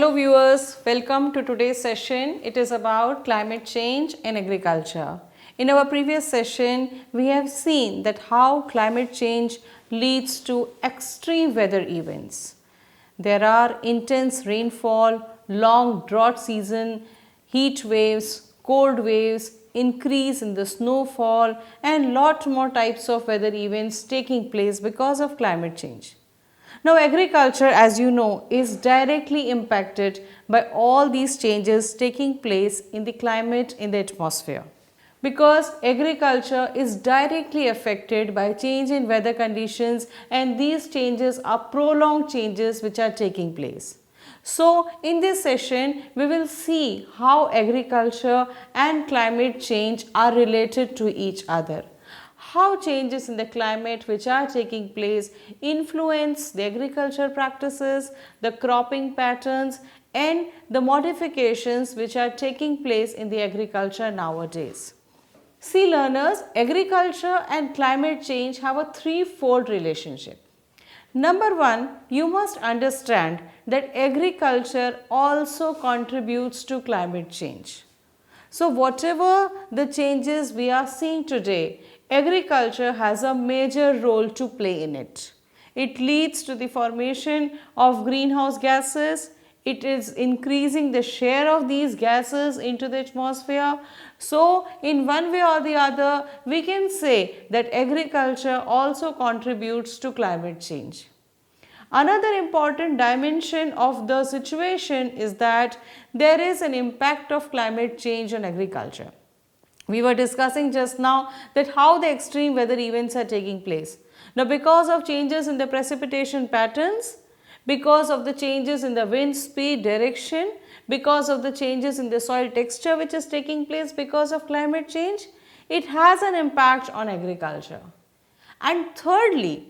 Hello viewers, welcome to today's session. It is about climate change in agriculture. In our previous session, we have seen that how climate change leads to extreme weather events. There are intense rainfall, long drought season, heat waves, cold waves, increase in the snowfall and lot more types of weather events taking place because of climate change. Now, agriculture, as you know, is directly impacted by all these changes taking place in the climate in the atmosphere. Because agriculture is directly affected by change in weather conditions, and these changes are prolonged changes which are taking place. So, in this session, we will see how agriculture and climate change are related to each other. How changes in the climate which are taking place influence the agriculture practices, the cropping patterns and the modifications which are taking place in the agriculture nowadays. See learners, agriculture and climate change have a threefold relationship. Number one, you must understand that agriculture also contributes to climate change. So, whatever the changes we are seeing today, agriculture has a major role to play in it. It leads to the formation of greenhouse gases. It is increasing the share of these gases into the atmosphere. So, in one way or the other, we can say that agriculture also contributes to climate change. Another important dimension of the situation is that there is an impact of climate change on agriculture. We were discussing just now that how the extreme weather events are taking place. Now, because of changes in the precipitation patterns, because of the changes in the wind speed direction, because of the changes in the soil texture which is taking place because of climate change, it has an impact on agriculture. And thirdly,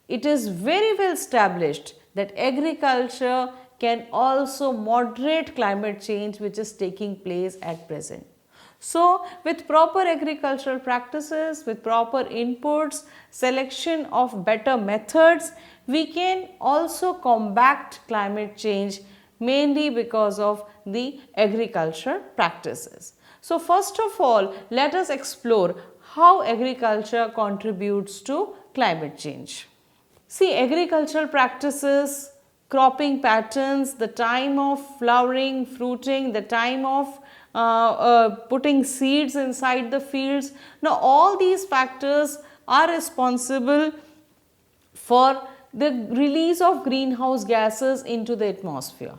it is very well established that agriculture can also moderate climate change which is taking place at present. So, with proper agricultural practices, with proper inputs, selection of better methods, we can also combat climate change mainly because of the agriculture practices. So, first of all, let us explore how agriculture contributes to climate change. See, agricultural practices, cropping patterns, the time of flowering, fruiting, the time of putting seeds inside the fields. Now, all these factors are responsible for the release of greenhouse gases into the atmosphere.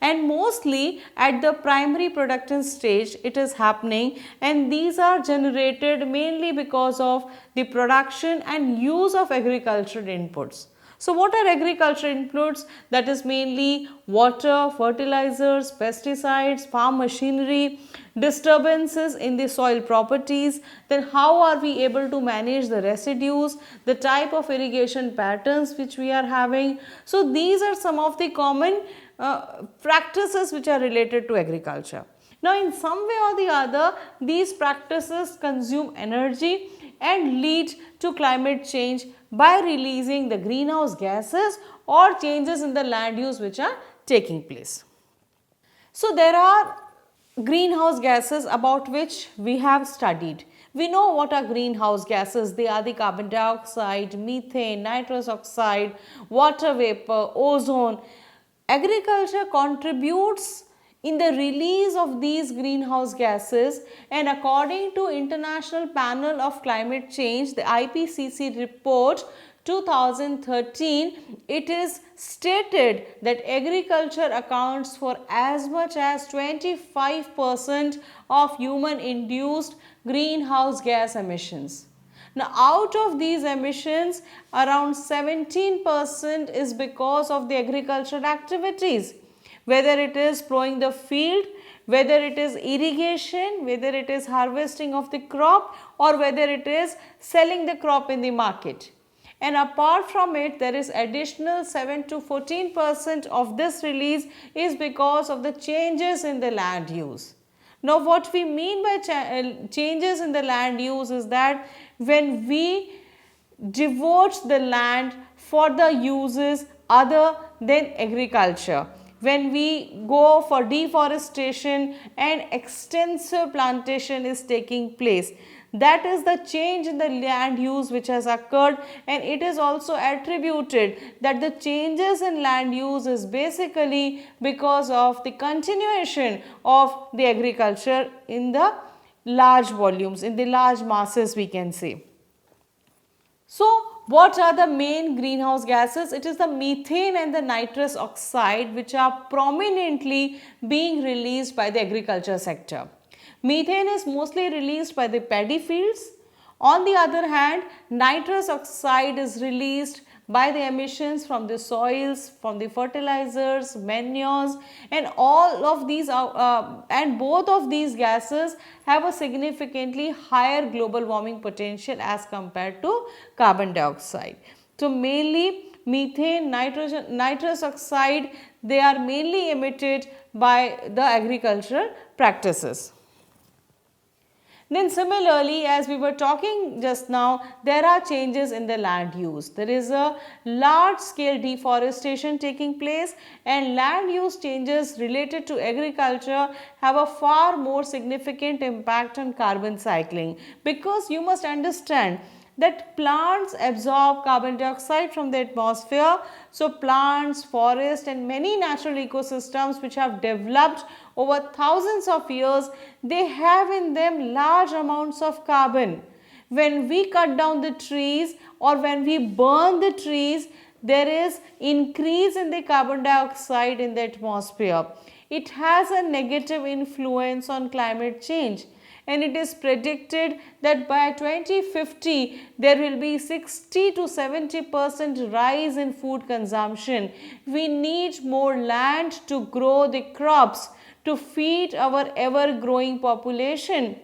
And mostly at the primary production stage it is happening, and these are generated mainly because of the production and use of agricultural inputs. So, what are agricultural inputs? That is mainly water, fertilizers, pesticides, farm machinery, disturbances in the soil properties. Then how are we able to manage the residues, the type of irrigation patterns which we are having. So, these are some of the common practices which are related to agriculture. Now, in some way or the other, these practices consume energy and lead to climate change by releasing the greenhouse gases or changes in the land use which are taking place. So, there are greenhouse gases about which we have studied. We know what are greenhouse gases. They are the carbon dioxide, methane, nitrous oxide, water vapor, ozone. Agriculture contributes in the release of these greenhouse gases, and according to International Panel of Climate Change, the IPCC report 2013, it is stated that agriculture accounts for as much as 25% of human induced greenhouse gas emissions. Now, out of these emissions, around 17% is because of the agricultural activities, whether it is plowing the field, whether it is irrigation, whether it is harvesting of the crop, or whether it is selling the crop in the market. And apart from it, there is additional 7 to 14% of this release is because of the changes in the land use. Now, what we mean by changes in the land use is that when we devote the land for the uses other than agriculture, when we go for deforestation and extensive plantation is taking place. That is the change in the land use which has occurred, and it is also attributed that the changes in land use is basically because of the continuation of the agriculture in the large volumes, in the large masses we can say. So, what are the main greenhouse gases? It is the methane and the nitrous oxide which are prominently being released by the agriculture sector. Methane is mostly released by the paddy fields. On the other hand, nitrous oxide is released by the emissions from the soils, from the fertilizers, manures, and all of these and both of these gases have a significantly higher global warming potential as compared to carbon dioxide. So mainly methane, nitrous oxide, they are mainly emitted by the agricultural practices. Then similarly, as we were talking just now, there are changes in the land use. There is a large scale deforestation taking place, and land use changes related to agriculture have a far more significant impact on carbon cycling, because you must understand that plants absorb carbon dioxide from the atmosphere. So, plants, forests and many natural ecosystems which have developed over thousands of years, they have in them large amounts of carbon. When we cut down the trees or when we burn the trees, there is increase in the carbon dioxide in the atmosphere. It has a negative influence on climate change, and it is predicted that by 2050 there will be 60 to 70% rise in food consumption. We need more land to grow the crops to feed our ever growing population.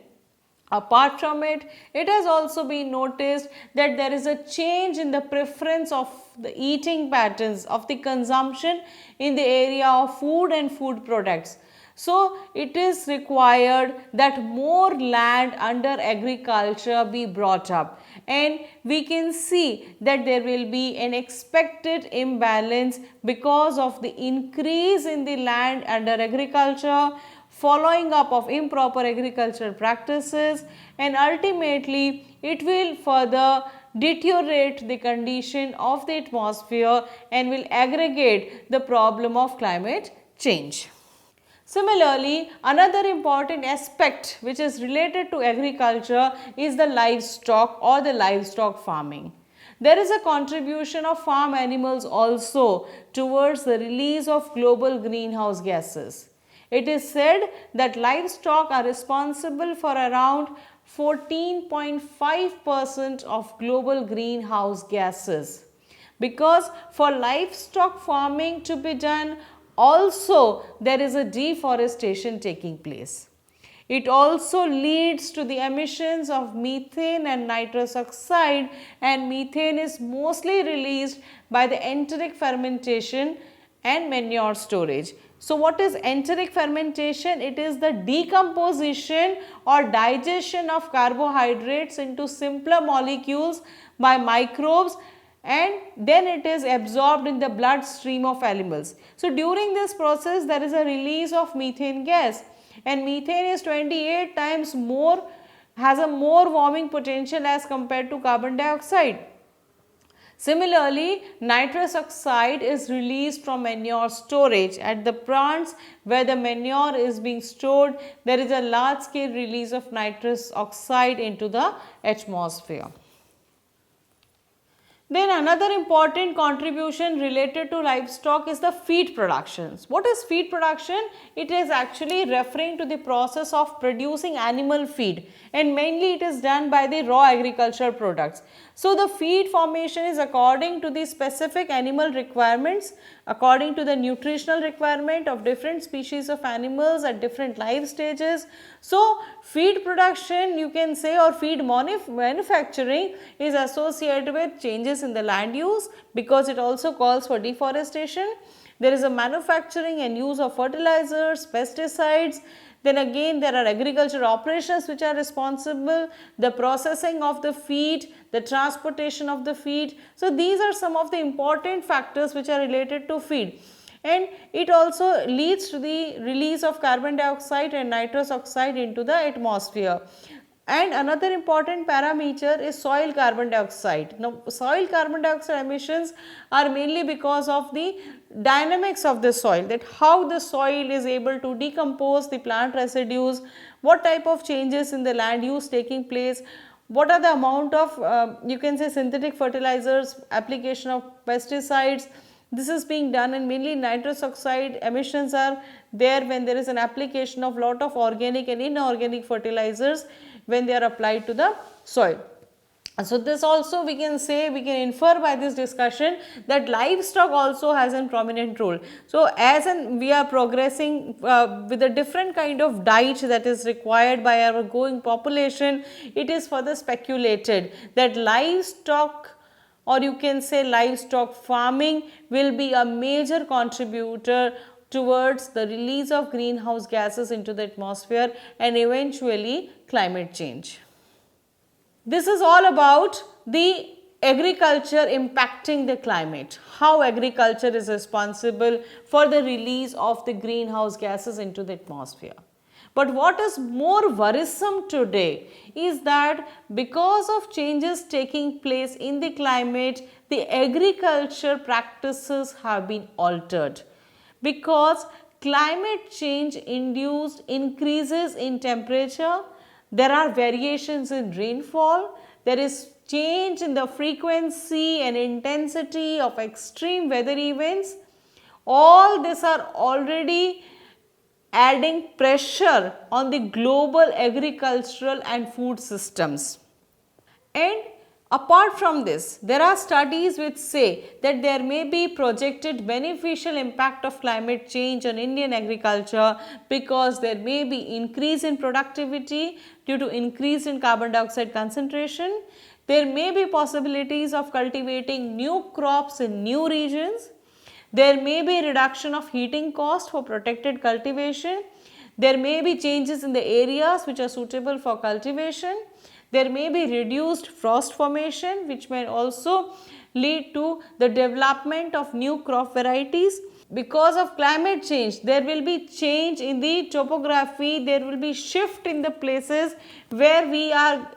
Apart from it, it has also been noticed that there is a change in the preference of the eating patterns, of the consumption in the area of food and food products. So, it is required that more land under agriculture be brought up, and we can see that there will be an expected imbalance because of the increase in the land under agriculture, following up of improper agricultural practices, and ultimately it will further deteriorate the condition of the atmosphere and will aggravate the problem of climate change. Similarly, another important aspect which is related to agriculture is the livestock or the livestock farming. There is a contribution of farm animals also towards the release of global greenhouse gases. It is said that livestock are responsible for around 14.5% of global greenhouse gases, because for livestock farming to be done, also there is a deforestation taking place. It also leads to the emissions of methane and nitrous oxide, and methane is mostly released by the enteric fermentation and manure storage. So, what is enteric fermentation? It is the decomposition or digestion of carbohydrates into simpler molecules by microbes, and then it is absorbed in the bloodstream of animals. So, during this process there is a release of methane gas, and methane is 28 times more, has a more warming potential as compared to carbon dioxide. Similarly, nitrous oxide is released from manure storage. At the plants where the manure is being stored, there is a large scale release of nitrous oxide into the atmosphere. Then another important contribution related to livestock is the feed productions. What is feed production? It is actually referring to the process of producing animal feed, and mainly it is done by the raw agricultural products. So, the feed formation is according to the specific animal requirements, according to the nutritional requirement of different species of animals at different life stages. So, feed production, you can say, or feed manufacturing is associated with changes in the land use, because it also calls for deforestation. There is a manufacturing and use of fertilizers, pesticides. Then again there are agricultural operations which are responsible, the processing of the feed, the transportation of the feed. So, these are some of the important factors which are related to feed. and it also leads to the release of carbon dioxide and nitrous oxide into the atmosphere. And another important parameter is soil carbon dioxide. Now, soil carbon dioxide emissions are mainly because of the dynamics of the soil, that how the soil is able to decompose the plant residues, what type of changes in the land use taking place, what are the amount of you can say synthetic fertilizers, application of pesticides. This is being done, and mainly nitrous oxide emissions are there when there is an application of lot of organic and inorganic fertilizers when they are applied to the soil. So, this also we can say, we can infer by this discussion that livestock also has a prominent role. So, as we are progressing with a different kind of diet that is required by our growing population, it is further speculated that livestock, or you can say livestock farming, will be a major contributor towards the release of greenhouse gases into the atmosphere and eventually climate change. This is all about the agriculture impacting the climate, how agriculture is responsible for the release of the greenhouse gases into the atmosphere. But what is more worrisome today is that because of changes taking place in the climate, the agriculture practices have been altered, because climate change induced increases in temperature, there are variations in rainfall, there is change in the frequency and intensity of extreme weather events. All these are already adding pressure on the global agricultural and food systems. And apart from this, there are studies which say that there may be projected beneficial impact of climate change on Indian agriculture, because there may be increase in productivity due to increase in carbon dioxide concentration. There may be possibilities of cultivating new crops in new regions. There may be reduction of heating cost for protected cultivation. There may be changes in the areas which are suitable for cultivation. There may be reduced frost formation, which may also lead to the development of new crop varieties. Because of climate change, there will be change in the topography, there will be shift in the places where we are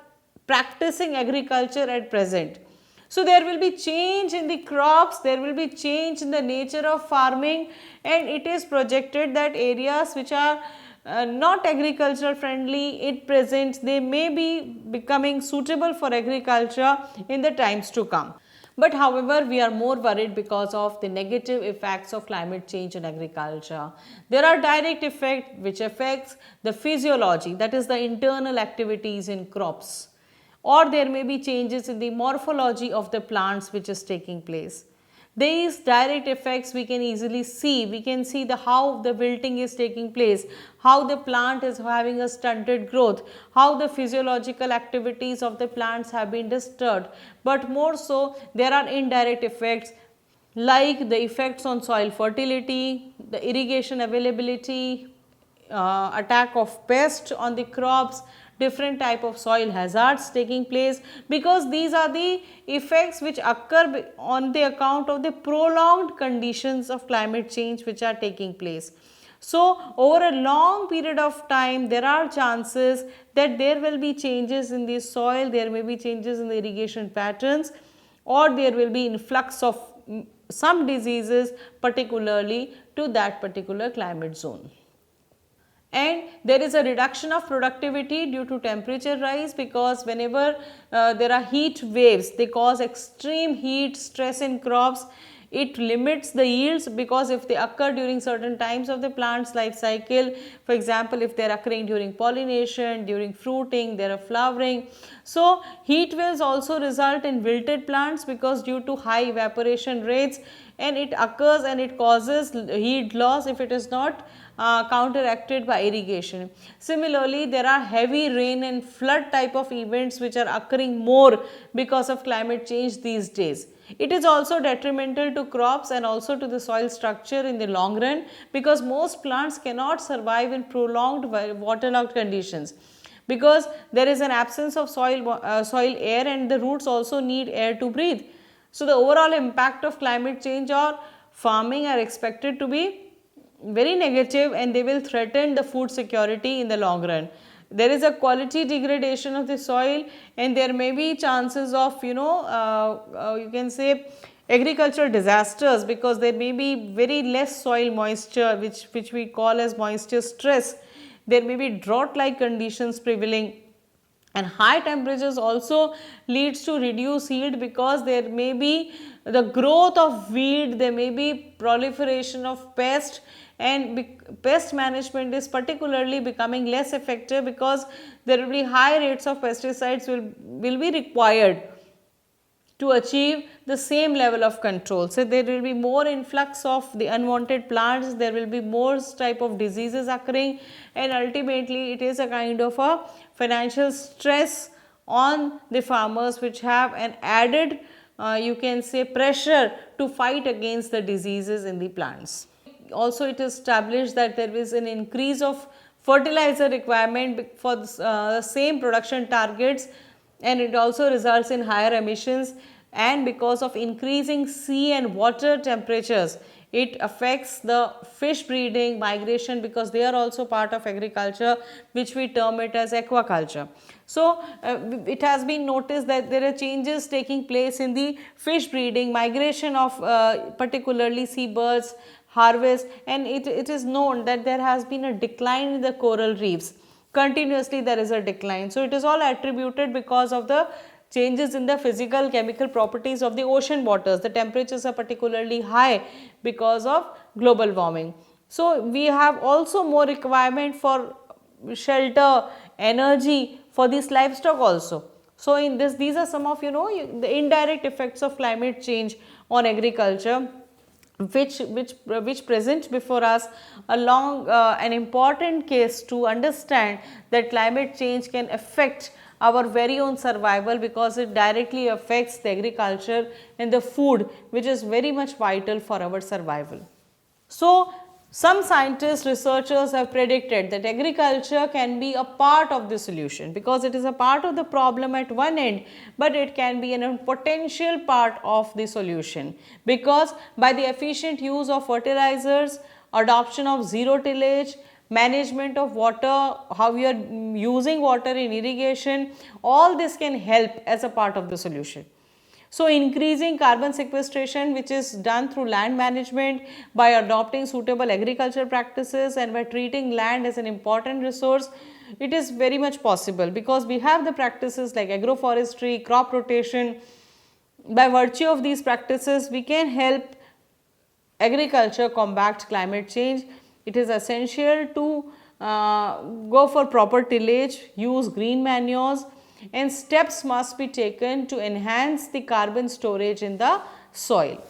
practicing agriculture at present. So, there will be change in the crops, there will be change in the nature of farming, and it is projected that areas which are not agricultural friendly at present, they may be becoming suitable for agriculture in the times to come. But however, we are more worried because of the negative effects of climate change in agriculture. There are direct effects which affects the physiology, that is the internal activities in crops, or there may be changes in the morphology of the plants which is taking place. These direct effects we can easily see. We can see how the wilting is taking place, how the plant is having a stunted growth, how the physiological activities of the plants have been disturbed. But more so, there are indirect effects like the effects on soil fertility, the irrigation availability, attack of pests on the crops, different type of soil hazards taking place, because these are the effects which occur on the account of the prolonged conditions of climate change which are taking place. So, over a long period of time, there are chances that there will be changes in the soil, there may be changes in the irrigation patterns, or there will be influx of some diseases particularly to that particular climate zone. And there is a reduction of productivity due to temperature rise, because whenever there are heat waves, they cause extreme heat stress in crops. It limits the yields, because if they occur during certain times of the plant's life cycle, for example, if they are occurring during pollination, during fruiting, they are flowering. So, heat waves also result in wilted plants, because due to high evaporation rates, and it occurs and it causes heat loss if it is not counteracted by irrigation. Similarly, there are heavy rain and flood type of events which are occurring more because of climate change these days. It is also detrimental to crops and also to the soil structure in the long run, because most plants cannot survive in prolonged waterlogged conditions, because there is an absence of soil air, and the roots also need air to breathe. So, the overall impact of climate change are farming are expected to be very negative, and they will threaten the food security in the long run. There is a quality degradation of the soil, and there may be chances of you can say agricultural disasters, because there may be very less soil moisture, which we call as moisture stress. There may be drought like conditions prevailing, and high temperatures also leads to reduced yield, because there may be the growth of weed, there may be proliferation of pest, and pest management is particularly becoming less effective, because there will be high rates of pesticides will be required to achieve the same level of control. So, there will be more influx of the unwanted plants, there will be more type of diseases occurring, and ultimately it is a kind of a financial stress on the farmers, which have an added you can say pressure to fight against the diseases in the plants. Also, it is established that there is an increase of fertilizer requirement for the same production targets, and it also results in higher emissions, and because of increasing sea and water temperatures, it affects the fish breeding, migration, because they are also part of agriculture, which we term it as aquaculture. So, it has been noticed that there are changes taking place in the fish breeding, migration of particularly seabirds, harvest, and it is known that there has been a decline in the coral reefs. Continuously there is a decline. So, it is all attributed because of the changes in the physical chemical properties of the ocean waters. The temperatures are particularly high because of global warming. So, we have also more requirement for shelter, energy for these livestock also. So, in this, these are some of the indirect effects of climate change on agriculture, which present before us a long an important case to understand that climate change can affect our very own survival, because it directly affects the agriculture and the food, which is very much vital for our survival. So, some scientists, researchers have predicted that agriculture can be a part of the solution, because it is a part of the problem at one end, but it can be a potential part of the solution, because by the efficient use of fertilizers, adoption of zero tillage, management of water, how we are using water in irrigation, all this can help as a part of the solution. So, increasing carbon sequestration, which is done through land management by adopting suitable agriculture practices and by treating land as an important resource, it is very much possible, because we have the practices like agroforestry, crop rotation. By virtue of these practices, we can help agriculture combat climate change. It is essential to go for proper tillage, use green manures, and steps must be taken to enhance the carbon storage in the soil.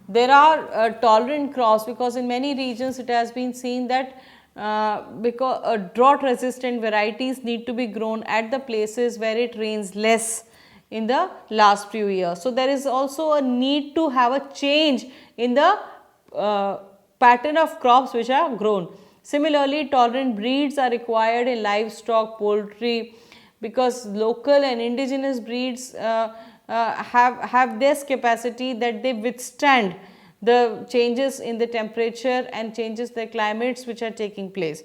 There are tolerant crops, because in many regions it has been seen that because drought resistant varieties need to be grown at the places where it rains less in the last few years. So, there is also a need to have a change in the pattern of crops which are grown. Similarly, tolerant breeds are required in livestock, poultry, because local and indigenous breeds have this capacity that they withstand the changes in the temperature and changes the climates which are taking place.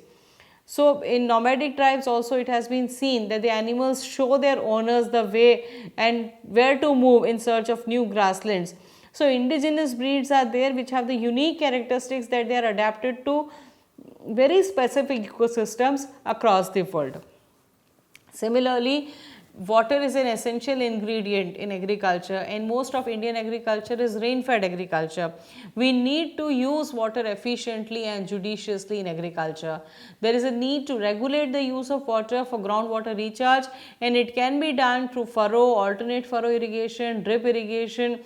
So, in nomadic tribes also it has been seen that the animals show their owners the way and where to move in search of new grasslands. So, indigenous breeds are there which have the unique characteristics that they are adapted to very specific ecosystems across the world. Similarly, water is an essential ingredient in agriculture, and most of Indian agriculture is rain-fed agriculture. We need to use water efficiently and judiciously in agriculture. There is a need to regulate the use of water for groundwater recharge, and it can be done through furrow, alternate furrow irrigation, drip irrigation,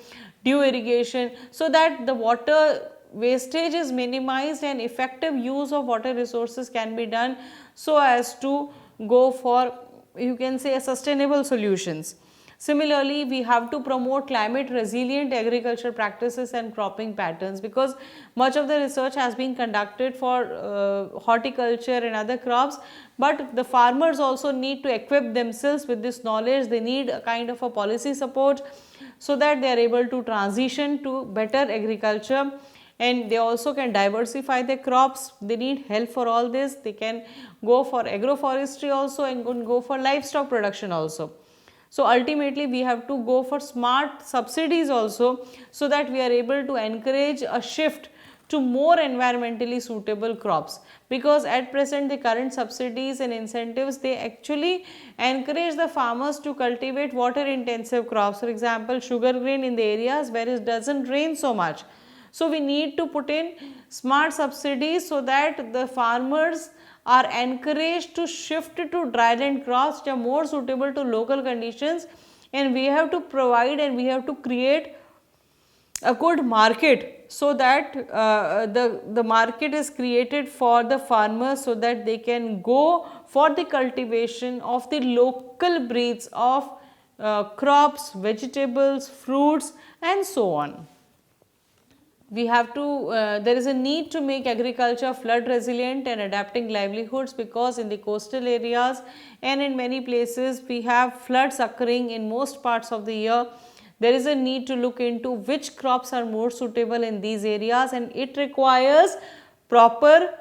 dew irrigation, so that the water wastage is minimized and effective use of water resources can be done, so as to go for, you can say, sustainable solutions. Similarly, we have to promote climate resilient agriculture practices and cropping patterns, because much of the research has been conducted for horticulture and other crops, but the farmers also need to equip themselves with this knowledge. They need a kind of a policy support so that they are able to transition to better agriculture, and they also can diversify their crops. They need help for all this. They can go for agroforestry also and go for livestock production also. So ultimately we have to go for smart subsidies also, so that we are able to encourage a shift to more environmentally suitable crops, because at present the current subsidies and incentives, they actually encourage the farmers to cultivate water intensive crops. For example, sugarcane in the areas where it doesn't rain so much. So we need to put in smart subsidies so that the farmers are encouraged to shift to dryland crops which are more suitable to local conditions, and we have to provide and we have to create a good market, so that the market is created for the farmers, so that they can go for the cultivation of the local breeds of crops, vegetables, fruits and so on. We have to, there is a need to make agriculture flood resilient and adapting livelihoods, because in the coastal areas and in many places we have floods occurring in most parts of the year. There is a need to look into which crops are more suitable in these areas, and it requires proper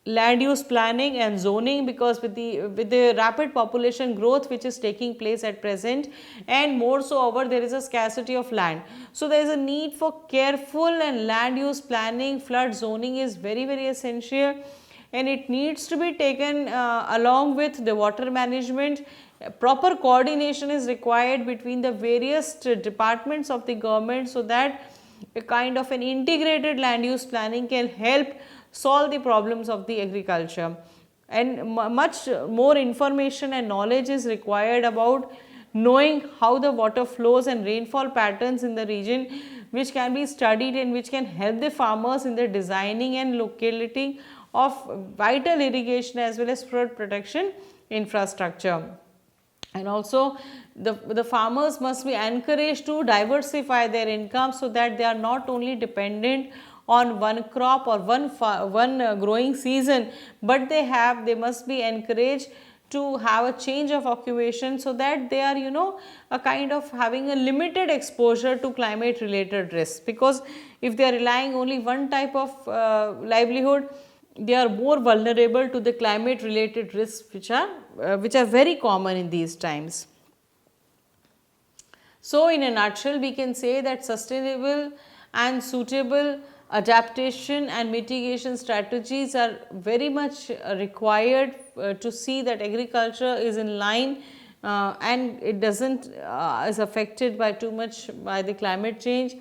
land use planning and zoning, because with the rapid population growth which is taking place at present, and more so over, there is a scarcity of land. So there is a need for careful and land use planning. Flood zoning is very essential, and it needs to be taken along with the water management. Proper coordination is required between the various departments of the government, so that a kind of an integrated land use planning can help solve the problems of the agriculture. And much more information and knowledge is required about knowing how the water flows and rainfall patterns in the region, which can be studied and which can help the farmers in the designing and locating of vital irrigation as well as flood protection infrastructure. And also the farmers must be encouraged to diversify their income, so that they are not only dependent on one crop or one growing season, but they must be encouraged to have a change of occupation, so that they are a kind of having a limited exposure to climate related risks. Because if they are relying only one type of livelihood, they are more vulnerable to the climate related risks which are very common in these times. So in a nutshell, we can say that sustainable and suitable adaptation and mitigation strategies are very much required to see that agriculture is in line and it doesn't is affected by too much by the climate change.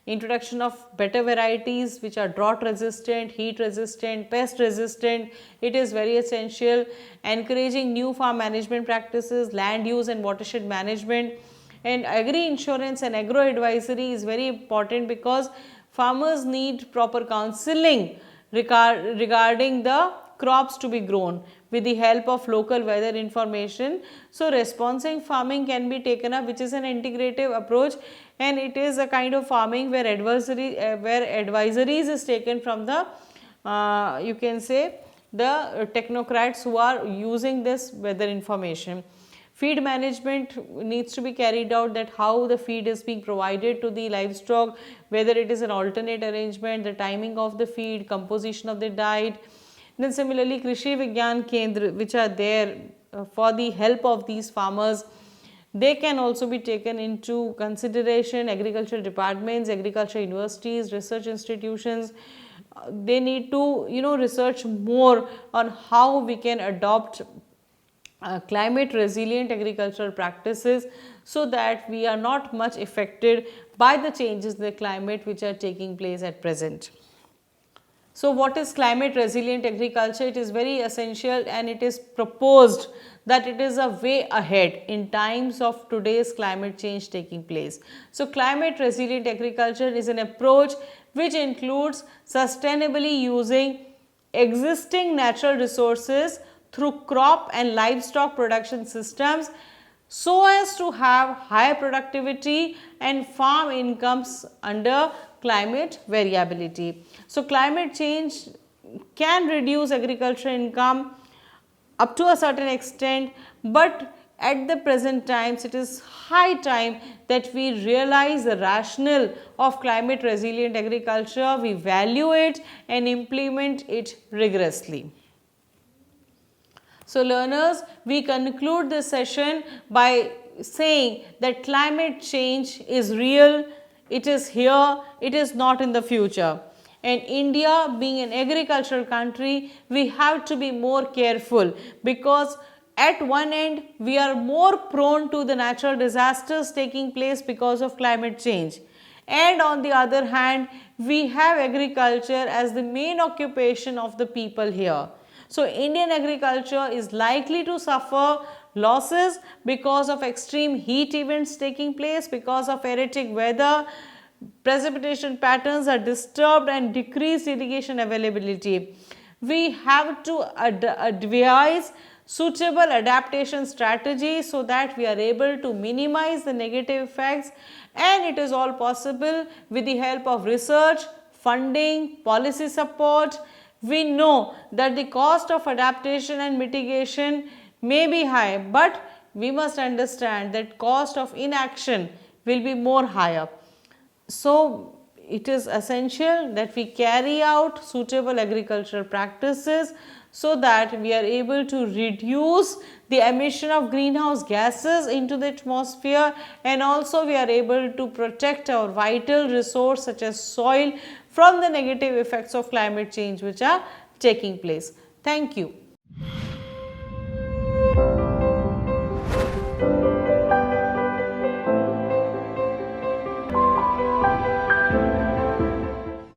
Introduction of better varieties which are drought resistant, heat resistant, pest resistant, it is very essential. Encouraging new farm management practices, land use and watershed management, and agri insurance and agro advisory is very important, because farmers need proper counseling regarding the crops to be grown with the help of local weather information. So responsive farming can be taken up, which is an integrative approach, and it is a kind of farming where advisories is taken from the you can say the technocrats who are using this weather information. Feed management needs to be carried out, that how the feed is being provided to the livestock, whether it is an alternate arrangement, the timing of the feed, composition of the diet. Then similarly, Krishi Vigyan Kendra, which are there for the help of these farmers, they can also be taken into consideration. Agricultural departments, agriculture universities, research institutions, they need to research more on how we can adopt climate resilient agricultural practices, so that we are not much affected by the changes in the climate which are taking place at present. So what is climate resilient agriculture? It is very essential, and it is proposed that it is a way ahead in times of today's climate change taking place. So climate resilient agriculture is an approach which includes sustainably using existing natural resources through crop and livestock production systems, so as to have high productivity and farm incomes under climate variability. So climate change can reduce agricultural income up to a certain extent, but at the present times, it is high time that we realize the rationale of climate resilient agriculture, we value it and implement it rigorously. So, learners, we conclude this session by saying that climate change is real, it is here, it is not in the future. And India being an agricultural country, we have to be more careful, because at one end we are more prone to the natural disasters taking place because of climate change, and on the other hand we have agriculture as the main occupation of the people here. So, Indian agriculture is likely to suffer losses because of extreme heat events taking place, because of erratic weather, precipitation patterns are disturbed and decreased irrigation availability. We have to devise suitable adaptation strategies so that we are able to minimize the negative effects, and it is all possible with the help of research, funding, policy support. We know that the cost of adaptation and mitigation may be high, but we must understand that cost of inaction will be more higher. So, it is essential that we carry out suitable agricultural practices so that we are able to reduce the emission of greenhouse gases into the atmosphere, and also we are able to protect our vital resource such as soil from the negative effects of climate change which are taking place. Thank you.